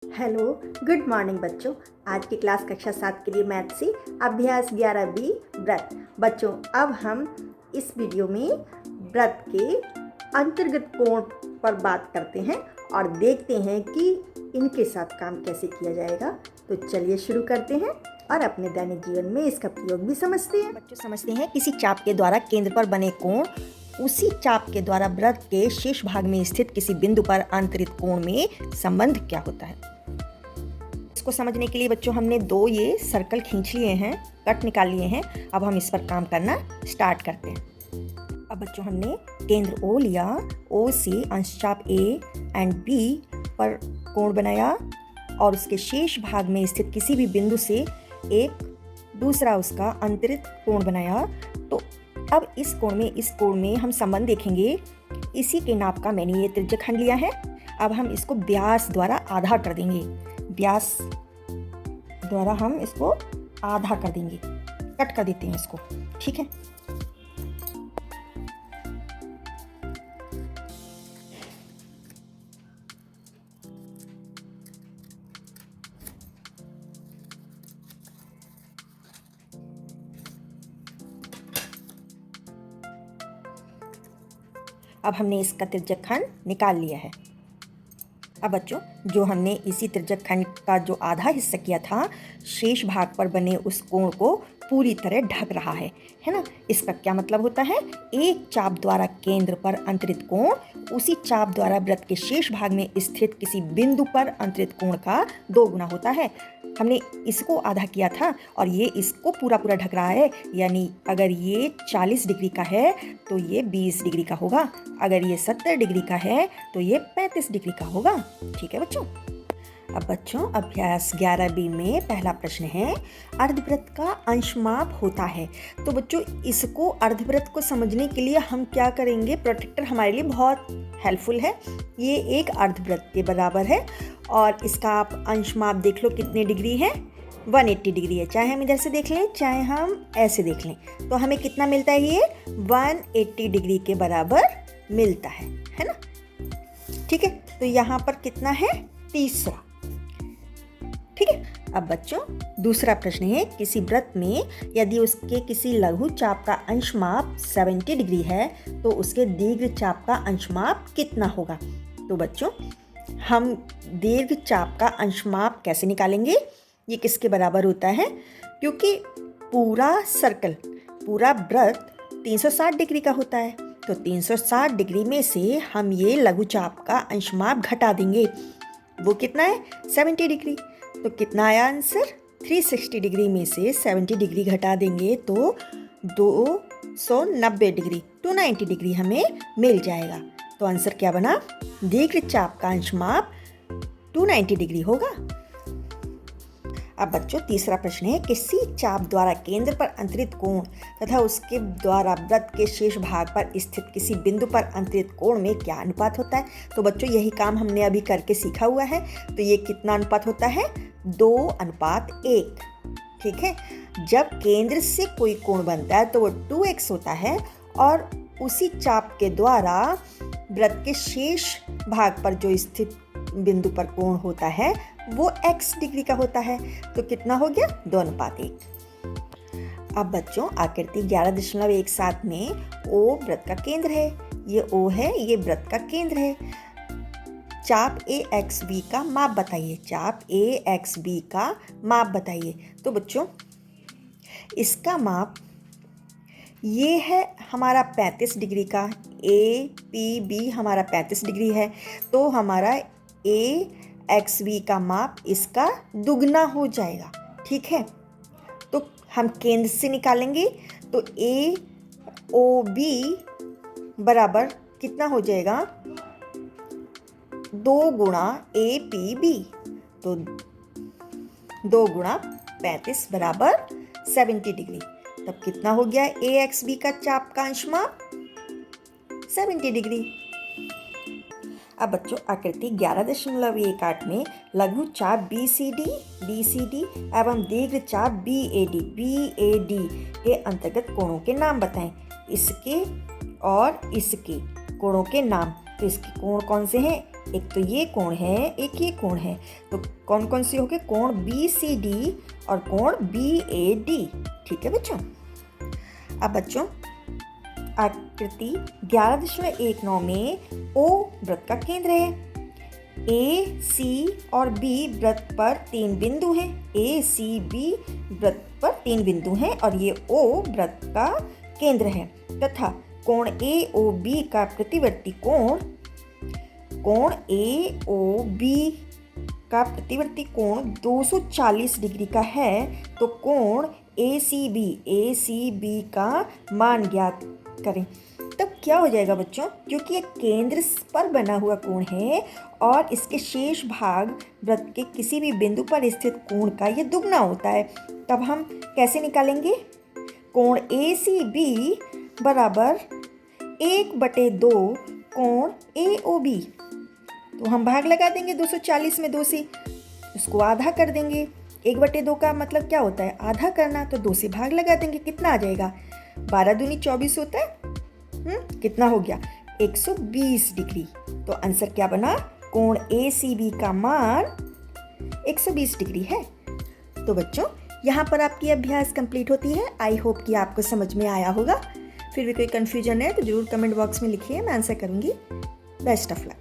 Hello, good morning बच्चों। आज की क्लास कक्षा 7 के लिए मैथ से अभ्यास 11B व्रत। बच्चों, अब हम इस वीडियो में व्रत के अंतर्गत कोण पर बात करते हैं और देखते हैं कि इनके साथ काम कैसे किया जाएगा। तो चलिए शुरू करते हैं और अपने दैनिक जीवन में इसका प्रयोग भी समझते हैं। बच्चों समझते हैं, किसी चाप के द्वारा केंद्र पर बने कोण उसी चाप के द्वारा वृत्त के शेष भाग में स्थित किसी बिंदु पर अंतरित कोण में संबंध क्या होता है। इसको समझने के लिए बच्चों हमने दो ये सर्कल खींच लिए हैं, कट निकाल लिए हैं। अब हम इस पर काम करना स्टार्ट करते हैं। अब बच्चों हमने केंद्र O लिया, O से अंशचाप A एंड B पर कोण बनाया और उसके शेष भाग में स्थित किसी भी बिंदु से एक दूसरा उसका अंतरित कोण बनाया। तो अब इस कोण में हम संबंध देखेंगे। इसी के नाप का मैंने ये त्रिज्यखंड लिया है। अब हम इसको व्यास द्वारा आधा कर देंगे। व्यास द्वारा हम इसको आधा कर देंगे, कट कर देते हैं इसको, ठीक है। अब हमने इसका त्रिज्यखंड निकाल लिया है। अब बच्चों, जो हमने इसी त्रिज्यखंड का जो आधा हिस्सा किया था, शेष भाग पर बने उस कोण को पूरी तरह ढक रहा है ना। इसका क्या मतलब होता है? एक चाप द्वारा केंद्र पर अंतरित कोण उसी चाप द्वारा वृत्त के शेष भाग में स्थित किसी बिंदु पर अंतरित कोण का 2 गुना होता है। हमने इसको आधा किया था और ये इसको पूरा ढक रहा है, यानी अगर ये 40 डिग्री का है तो ये 20 डिग्री का होगा, अगर ये 70 डिग्री का है तो ये 35 डिग्री का होगा, ठीक है बच्चों। अब बच्चों, अभ्यास 11B में पहला प्रश्न है, अर्धवृत्त का अंशमाप होता है। तो बच्चों, इसको अर्धवृत्त को समझने के लिए हम क्या करेंगे, प्रोटेक्टर हमारे लिए बहुत हेल्पफुल है। ये एक अर्धवृत्त के बराबर है और इसका आप अंशमाप देख लो कितने डिग्री है, 180 डिग्री है। चाहे हम इधर से देख लें, चाहे हम ऐसे देख लें, तो हमें कितना मिलता है? ये 180 डिग्री के बराबर मिलता है ना, ठीक है। तो यहाँ पर कितना है? तीसरा, ठीक है। अब बच्चों, दूसरा प्रश्न है, किसी वृत्त में यदि उसके किसी लघु चाप का अंशमाप 70 डिग्री है तो उसके दीर्घ चाप का अंशमाप कितना होगा? तो बच्चों, हम दीर्घ चाप का अंशमाप कैसे निकालेंगे? ये किसके बराबर होता है? क्योंकि पूरा सर्कल, पूरा वृत्त 360 डिग्री का होता है, तो 360 डिग्री में से हम ये लघु चाप का अंशमाप घटा देंगे। वो कितना है? 70 डिग्री। तो कितना आया आंसर? 360 डिग्री में से 70 डिग्री घटा देंगे तो 290 डिग्री, 290 डिग्री हमें मिल जाएगा। तो आंसर क्या बना? दीर्घ चाप का अंशमाप 290 डिग्री होगा। अब बच्चों, तीसरा प्रश्न है, किसी चाप द्वारा केंद्र पर अंतरित कोण तथा उसके द्वारा वृत्त के शेष भाग पर स्थित किसी बिंदु पर अंतरित कोण में क्या अनुपात होता है? तो बच्चों, यही काम हमने अभी करके सीखा हुआ है। तो ये कितना अनुपात होता है? 2:1, ठीक है। जब केंद्र से कोई कोण बनता है तो वो 2x होता है और उसी चाप के द्वारा वृत्त के शेष भाग पर जो स्थित बिंदु पर कोण होता है वो x डिग्री का होता है। तो कितना हो गया? 2:1। अब बच्चों, आकृति 11.17 में O वृत्त का केंद्र है। ये O है, ये वृत्त का केंद्र है। चाप AXB का माप बताइए। चाप AXB का माप बताइए। तो बच्चों, इसका माप ये है हमारा 35 डिग्री का। APB हमारा 35 डिग्री है, तो हमारा AXB का माप इसका दुगना हो जाएगा, ठीक है। तो हम केंद्र से निकालेंगे तो AOB बराबर कितना हो जाएगा? 2 गुणा APB, तो 2 गुणा 35 बराबर 70 डिग्री। तब कितना हो गया AXB का चाप का अंशमाप? 70 डिग्री। अब बच्चों, आकृति 11.18 में लघु चाप BCD एवं दीर्घ चाप BAD के अंतर्गत कोणों के नाम बताएं। इसके और इसके कोणों के नाम। तो इसके कोण कौन से हैं? एक तो ये कोण है, एक ये कोण है, तो कौन कौन से हो गए? कोण BCD और कोण BAD। ठीक है बच्चों। अब बच्चों आकृति 11.19 में O वृत्त का केंद्र है। A, C और B वृत्त पर 3 बिंदु हैं। A, C, B वृत्त पर 3 बिंदु हैं और ये O वृत्त का केंद्र है तथा कोण AOB का प्रतिवर्ती कोण AOB का प्रतिवर्ती कोण 240 डिग्री का है। तो कोण ACB का मान ज्ञात करें। तब क्या हो जाएगा बच्चों? क्योंकि ये केंद्र पर बना हुआ कोण है और इसके शेष भाग वृत्त के किसी भी बिंदु पर स्थित कोण का ये दुगना होता है। तब हम कैसे निकालेंगे? कोण ACB बराबर 1/2 कोण AOB। तो हम भाग लगा देंगे 240 में 2 से, उसको आधा कर देंगे। 1/2 का मतलब क्या होता है? आधा करना। तो 2 से भाग लगा देंगे, कितना आ जाएगा? 12 दूनी 24 होता है। कितना हो गया? 120 डिग्री। तो आंसर क्या बना? कोण ACB का मान 120 डिग्री है। तो बच्चों यहाँ पर आपकी अभ्यास कंप्लीट होती है। आई होप कि आपको समझ में आया होगा। फिर भी कोई कन्फ्यूजन है तो जरूर कमेंट बॉक्स में लिखिए, मैं आंसर करूँगी। Best of luck.